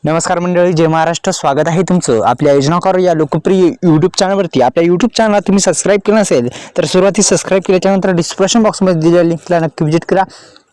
नमस्कार मंडळी, जय महाराष्ट्र. स्वागत आहे तुमचं आपल्या योजनाकार या लोकप्रिय यूट्यूब चॅनलवरती. आपल्या यूट्यूब चॅनलला तुम्ही सबस्क्राईब केलं नसेल तर सुरुवातीस सबस्क्राईब केल्याच्यानंतर डिस्क्रिप्शन बॉक्समध्ये दिलेल्या लिंकला नक्की व्हिजिट करा.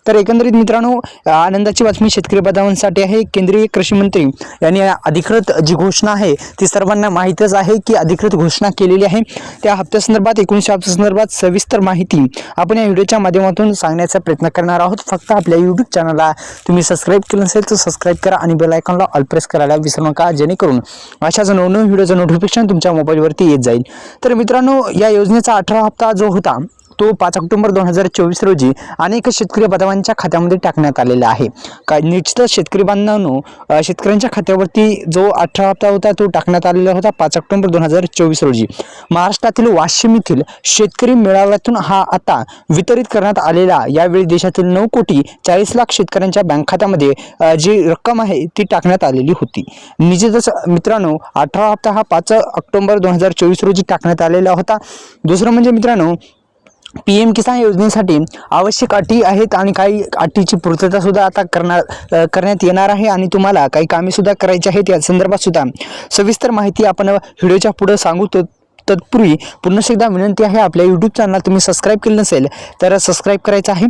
तर एकंदरीत मित्रांनो, आनंदाची बातमी शेतकरी बांधवांसाठी आहे. केंद्रीय कृषी मंत्री यांनी अधिकृत जी घोषणा आहे ती सर्वांना माहीतच आहे की अधिकृत घोषणा केलेली आहे. त्या हप्त्यासंदर्भात 19 हप्त्यासंदर्भात सविस्तर माहिती आपण या व्हिडिओच्या माध्यमातून सांगण्याचा प्रयत्न करणार आहोत. फक्त आपल्या यूट्यूब चॅनलला तुम्ही सबस्क्राईब केलं नसेल तर सबस्क्राईब करा आणि बेल आयकॉनला ऑल प्रेस करायला विसरू नका, जेणेकरून अशाच नवनवीन व्हिडिओचं नोटिफिकेशन तुमच्या मोबाईलवरती येत जाईल. तर मित्रांनो, या योजनेचा 18 हप्ता जो होता तो 5 ऑक्टोबर 2024 रोजी अनेक शेतकरी बांधवांच्या खात्यामध्ये टाकण्यात आलेला आहे. निश्चितच शेतकरी बांधवांनो, शेतकऱ्यांच्या खात्यावरती जो 18 हप्ता होता तो टाकण्यात आलेला होता 5 ऑक्टोबर 2024 रोजी. महाराष्ट्रातील वाशिम येथील शेतकरी मेळाव्यातून हा आता वितरित करण्यात आलेला. यावेळी देशातील 9 कोटी 40 लाख शेतकऱ्यांच्या बँक खात्यामध्ये जी रक्कम आहे ती टाकण्यात आलेली होती. निश्चितच मित्रांनो, 18 हप्ता हा 5 ऑक्टोबर 2024 रोजी टाकण्यात आलेला होता. दुसरं म्हणजे मित्रांनो, PM किसान योजनेसाठी आवश्यक अटी आहेत आणि काही अटीची पूर्तता सुद्धा आता करण्यात येणार आहे आणि तुम्हाला काही कामे सुद्धा करायची आहेत. या संदर्भात सुद्धा सविस्तर माहिती आपण व्हिडिओच्या पुढे सांगू. तत्पूर्वी पुन्हा एकदा विनंती आहे, आपल्या यूट्यूब चॅनलला तुम्ही सबस्क्राईब केलं नसेल तर सबस्क्राईब करायचं आहे.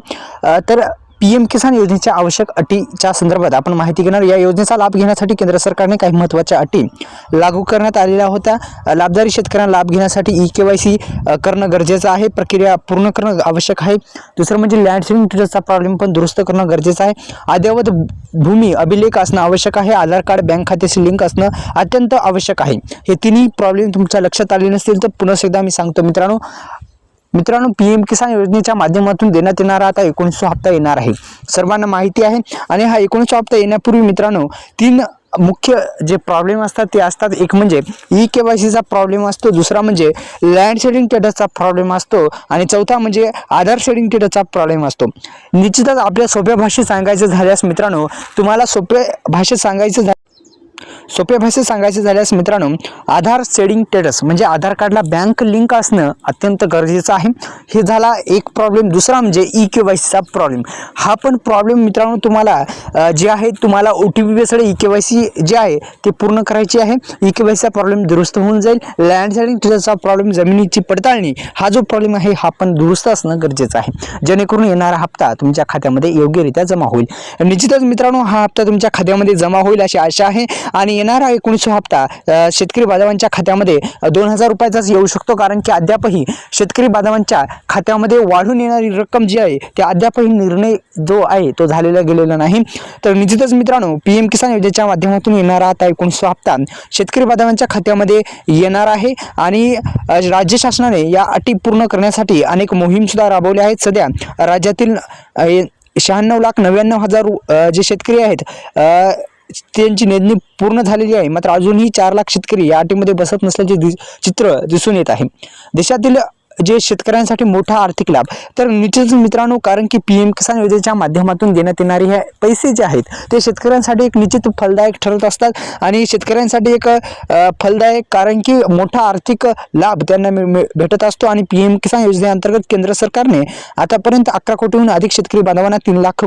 तर PM किसान योजनेच्या आवश्यक अटीच्या संदर्भात आपण माहिती घेणार. या योजनेचा लाभ घेण्यासाठी केंद्र सरकारने काही महत्त्वाच्या अटी लागू करण्यात आलेल्या होत्या. लाभधारी शेतकऱ्यांना लाभ घेण्यासाठी EKYC करणं गरजेचं आहे, प्रक्रिया पूर्ण करणं आवश्यक आहे. दुसरं म्हणजे लँड सीडिंग टिटलचा प्रॉब्लेम पण दुरुस्त करणं गरजेचं आहे. अद्ययावत भूमी अभिलेख असणं आवश्यक आहे. आधार कार्ड बँक खात्याशी लिंक असणं अत्यंत आवश्यक आहे. हे तिन्ही प्रॉब्लेम तुमच्या लक्षात आले नसतील तर पुन्हा एकदा मी सांगतो मित्रांनो, PM किसान योजनेच्या माध्यमातून देण्यात येणारा आता 19 हप्ता येणार आहे. सर्वांना माहिती आहे. आणि हा 19 हप्ता येण्यापूर्वी मित्रांनो 3 मुख्य जे प्रॉब्लेम असतात ते असतात. एक म्हणजे EKYCचा प्रॉब्लेम असतो, दुसरा म्हणजे लँड शेडिंग स्टेटसचा प्रॉब्लेम असतो आणि चौथा म्हणजे आधार शेडिंग स्टेटसचा प्रॉब्लेम असतो. निश्चितच आपल्या सोप्या भाषेत सांगायचं झाल्यास मित्रांनो, तुम्हाला सोप्या भाषेत सांगायचे झाल्यास मित्रांनो, आधार शेडिंग स्टेटस म्हणजे आधार कार्डला बँक लिंक असणं अत्यंत गरजेचं आहे. हे झाला एक प्रॉब्लेम. दुसरा म्हणजे EKYCचा प्रॉब्लेम. हा पण प्रॉब्लेम मित्रांनो तुम्हाला जे आहे, तुम्हाला OTP बेस्ड EKYC जे आहे ते पूर्ण करायची आहे. EKYCचा प्रॉब्लेम दुरुस्त होऊन जाईल. लँड शेडिंग स्टेटसचा प्रॉब्लेम, जमिनीची पडताळणी हा जो प्रॉब्लेम आहे हा पण दुरुस्त असणं गरजेचं आहे, जेणेकरून येणारा हप्ता तुमच्या खात्यामध्ये योग्यरित्या जमा होईल. निश्चितच मित्रांनो, हा हप्ता तुमच्या खात्यामध्ये जमा होईल अशी आशा आहे. आणि येणारा 19 हप्ता शेतकरी बांधवांच्या खात्यामध्ये 2000 रुपयाचाच येऊ शकतो, कारण की अद्यापही शेतकरी बांधवांच्या खात्यामध्ये वाढून येणारी रक्कम जी आहे त्या अद्यापही निर्णय जो आहे तो झालेला गेलेला नाही. तर निश्चितच मित्रांनो, PM किसान योजनेच्या माध्यमातून येणारा आता 19 हप्ता शेतकरी बांधवांच्या खात्यामध्ये येणार आहे. आणि राज्य शासनाने या अटी पूर्ण करण्यासाठी अनेक मोहीम सुद्धा राबवल्या आहेत. सध्या राज्यातील 96,99,000 जे शेतकरी आहेत त्यांची नोंदणी पूर्ण झालेली आहे. मात्र अजूनही 4 लाख शेतकरी या अटीमध्ये बसत नसल्याचे चित्र दिसून येत आहे. देशातील जे शेतकऱ्यांसाठी मोठा आर्थिक लाभ. तर निश्चितच मित्रांनो, कारण की PM किसान योजनेच्या माध्यमातून देण्यात येणारे हे पैसे जे आहेत ते शेतकऱ्यांसाठी एक निश्चित फलदायक ठरत असतात आणि शेतकऱ्यांसाठी एक फलदायक, कारण की मोठा आर्थिक लाभ त्यांना भेटत असतो. आणि PM किसान योजनेअंतर्गत केंद्र सरकारने आतापर्यंत 11 कोटीहून अधिक शेतकरी बांधवांना 3 लाख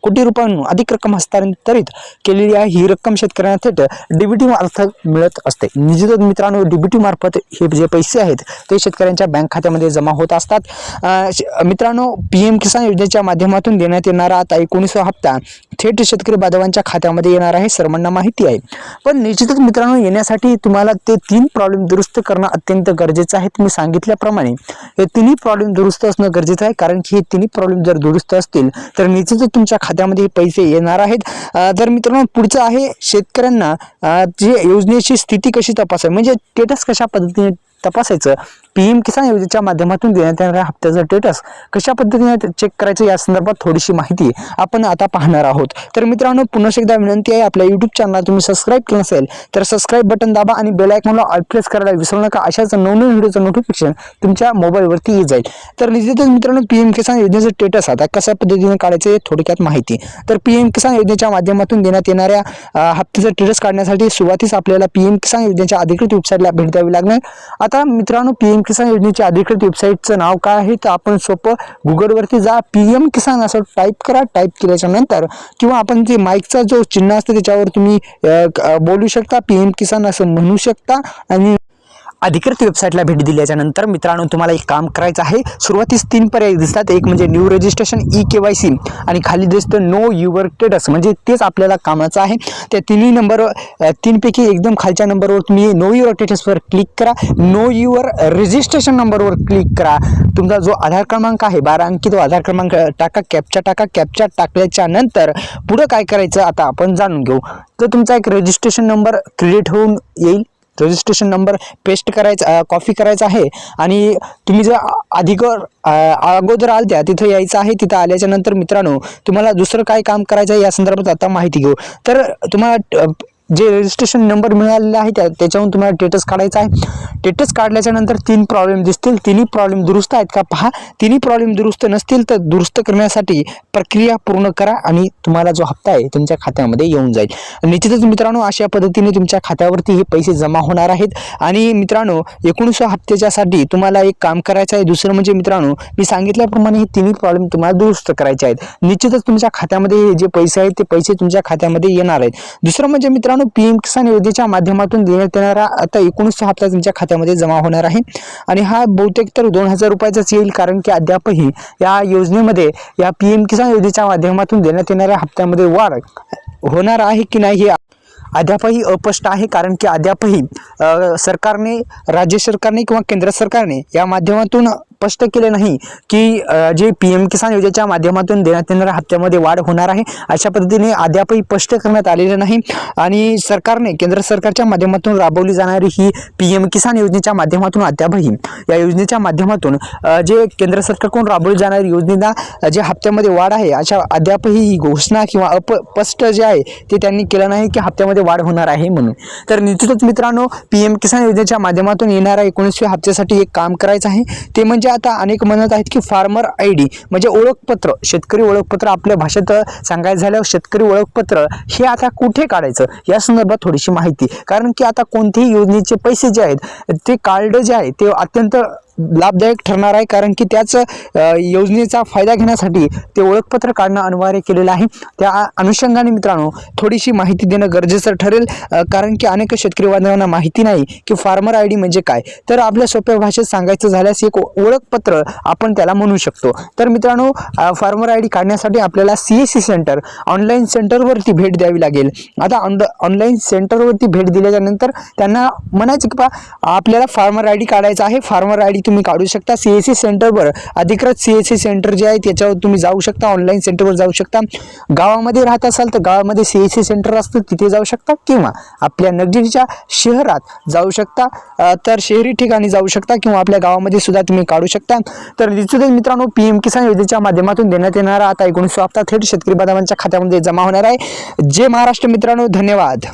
कोटी रुपयांहून अधिक रक्कम हस्तांतरित केलेली आहे. ही रक्कम शेतकऱ्यांना थेट DBT मार्फत मिळत असते. निश्चितच मित्रांनो, DBT मार्फत हे जे पैसे आहेत ते शेतकऱ्यांच्या बँक खात्यामध्ये जमा होत असतात. मित्रांनो, PM किसान योजनेच्या माध्यमातून देण्यात येणारा आता 19 हप्ता थेट शेतकरी बांधवांच्या खात्यामध्ये येणार आहे, सर्वांना माहिती आहे. पण निश्चितच मित्रांनो, येण्यासाठी तुम्हाला ते 3 प्रॉब्लेम दुरुस्त करणं अत्यंत गरजेचं आहे. तुम्ही सांगितल्याप्रमाणे हे तिन्ही प्रॉब्लेम दुरुस्त असणं गरजेचं आहे, कारण की हे तिन्ही प्रॉब्लेम जर दुरुस्त असतील तर निश्चितच तुमच्या खात्यामध्ये पैसे येणार आहेत. तर मित्रांनो, पुढचं आहे शेतकऱ्यांना जे योजनेची स्थिती कशी तपासायची, म्हणजे स्टेटस कशा पद्धतीने तपासायचं. PM किसान योजनेच्या माध्यमातून देण्यात येणाऱ्या हप्त्याचं स्टेटस कशा पद्धतीने चेक करायचं या संदर्भात थोडीशी माहिती आपण आता पाहणार आहोत. तर मित्रांनो, पुन्हा एकदा विनंती आहे, आपल्या YouTube चॅनलला तुम्ही सबस्क्राईब केलं नसेल तर सबस्क्राईब बटन दाबा आणि बेल आयकॉनला ऑल प्रेस करायला विसरू नका. अशाच नवनवीन व्हिडिओचं नोटिफिकेशन तुमच्या मोबाईलवरती येत जाईल. तर निश्चितच मित्रांनो, PM किसान योजनेचं स्टेटस आता कशा पद्धतीने काढायचं थोडक्यात माहिती. तर PM किसान योजनेच्या माध्यमातून देण्यात येणाऱ्या हप्त्याचं स्टेटस काढण्यासाठी सुरुवातीस आपल्याला PM किसान योजनेच्या अधिकृत वेबसाईटला भेट द्यावी लागणार. आता मित्रांनो, PM PM किसान योजनेच्या अधिकृत वेबसाईटचं नाव काय आहे, तर आपण सोपं गुगलवरती जा, PM किसान असं टाईप करा. टाईप केल्याच्या नंतर किंवा आपण जे माईकचा जो चिन्ह असतं त्याच्यावर तुम्ही बोलू शकता, PM किसान असं म्हणू शकता. आणि अधिकृत वेबसाईटला भेट दिल्याच्या नंतर मित्रांनो तुम्हाला एक काम करायचं आहे. सुरुवातीस 3 पर्याय दिसतात, एक म्हणजे न्यू रजिस्ट्रेशन, KYC आणि खाली दिसतं नो युअर स्टेटस, म्हणजे तेच आपल्याला कामाचं आहे. त्या तिन्ही नंबर 3 पैकी एकदम खालच्या नंबरवर तुम्ही नो युअर स्टेटसवर क्लिक करा. नो युअर रजिस्ट्रेशन नंबरवर क्लिक करा. तुमचा जो आधार क्रमांक आहे 12 अंकी तो आधार क्रमांक टाका, कॅप्चा टाका. कॅप्चा टाकल्याच्या नंतर पुढं काय करायचं आता आपण जाणून घेऊ. तर तुमचा एक रजिस्ट्रेशन नंबर क्रिएट होऊन येईल. रजिस्ट्रेशन नंबर पेस्ट करायचा, कॉपी करायचा आहे आणि तुम्ही जर अगोदर आलत्या तिथं यायचं आहे. तिथं आल्याच्या नंतर मित्रांनो तुम्हाला दुसरं काय काम करायचं आहे या संदर्भात आता माहिती घेऊ. तर तुम्हाला जे रजिस्ट्रेशन नंबर मिळालेला आहे त्याच्यावरून तुम्हाला स्टेटस काढायचा आहे. स्टेटस काढल्याच्या नंतर 3 प्रॉब्लेम दिसतील. तिन्ही प्रॉब्लेम दुरुस्त आहेत का पहा. तिन्ही प्रॉब्लेम दुरुस्त नसतील तर दुरुस्त करण्यासाठी प्रक्रिया पूर्ण करा आणि तुम्हाला जो हप्ता आहे तुमच्या खात्यामध्ये येऊन जाईल. निश्चितच मित्रांनो अशा पद्धतीने तुमच्या खात्यावरती हे पैसे जमा होणार आहेत. आणि मित्रांनो 19 हप्त्याच्यासाठी तुम्हाला एक काम करायचं आहे. दुसरं म्हणजे मित्रांनो मी सांगितल्याप्रमाणे हे तिन्ही प्रॉब्लेम तुम्हाला दुरुस्त करायचे आहेत. निश्चितच तुमच्या खात्यामध्ये जे पैसे आहेत ते पैसे तुमच्या खात्यामध्ये येणार आहेत. दुसरं म्हणजे मित्रांनो PM किसान योजनेच्या माध्यमातून देण्यात येणारा आता 19 हप्ता तुमच्या खात्यामध्ये जमा होणार आहे. आणि हा बहुतेक तर 2000 रुपयाचाच येईल, कारण की अद्यापही या योजनेमध्ये या PM किसान योजनेच्या माध्यमातून देण्यात येणाऱ्या हप्त्यामध्ये वाढ होणार आहे की नाही हे अद्यापही अस्पष्ट आहे. कारण की अद्यापही सरकारने, राज्य सरकारने किंवा केंद्र सरकारने या माध्यमातून स्पष्ट केले नाही की जे PM किसान योजनेच्या माध्यमातून देण्यात येणाऱ्या हप्त्यामध्ये वाढ होणार आहे. अशा पद्धतीने अद्यापही स्पष्ट करण्यात आलेले नाही. आणि सरकारने, केंद्र सरकारच्या माध्यमातून राबवली जाणारी ही PM किसान योजनेच्या माध्यमातून अद्यापही या योजनेच्या माध्यमातून जे केंद्र सरकारकडून राबवली जाणारी योजनेला जे हप्त्यामध्ये वाढ आहे अशा अद्यापही ही घोषणा किंवा अस्पष्ट जे आहे ते त्यांनी केलं नाही की हप्त्यामध्ये वाढ होणार आहे म्हणून. तर निश्चितच मित्रांनो PM किसान योजनेच्या माध्यमातून येणाऱ्या 19व्या हप्त्यासाठी एक काम करायचं आहे. ते म्हणजे आता अनेक म्हणत आहेत की फार्मर ID म्हणजे ओळखपत्र, शेतकरी ओळखपत्र, आपल्या भाषेत सांगायचं झाल्यावर शेतकरी ओळखपत्र हे आता कुठे काढायचं या संदर्भात थोडीशी माहिती. कारण की आता कोणतेही योजनेचे पैसे जे आहेत ते कार्ड जे आहे ते अत्यंत लाभदायक ठरणार आहे. कारण की त्याच योजनेचा फायदा घेण्यासाठी ते ओळखपत्र काढणं अनिवार्य केलेलं आहे. त्या अनुषंगाने मित्रांनो थोडीशी माहिती देणं गरजेचं ठरेल. कारण की अनेक शेतकरी बांधवांना माहिती नाही की फार्मर ID म्हणजे काय. तर आपल्या सोप्या भाषेत सांगायचं झाल्यास एक ओळखपत्र आपण त्याला म्हणू शकतो. तर मित्रांनो फार्मर ID काढण्यासाठी आपल्याला CSC सेंटर, ऑनलाईन सेंटरवरती भेट द्यावी लागेल. आता ऑनलाईन सेंटरवरती भेट दिल्यानंतर त्यांना म्हणायचं की आपल्याला फार्मर ID काढायचा आहे. फार्मर ID तुम्ही काढू शकता CSC सेंटरवर. अधिकृत CSC सेंटर जे आहे त्याच्यावर तुम्ही जाऊ शकता, ऑनलाईन सेंटरवर जाऊ शकता. गावामध्ये राहत असाल तर गावामध्ये CSC सेंटर असतं तिथे जाऊ शकता, किंवा आपल्या नजीकच्या शहरात जाऊ शकता तर शहरी ठिकाणी जाऊ शकता, किंवा आपल्या गावामध्ये सुद्धा तुम्ही काढू शकता. तर निश्चितच मित्रांनो PM किसान योजनेच्या माध्यमातून देण्यात येणारा आता 19 हप्ता थेट शेतकरी बांधवांच्या खात्यामध्ये जमा होणार आहे. जय महाराष्ट्र मित्रांनो, धन्यवाद.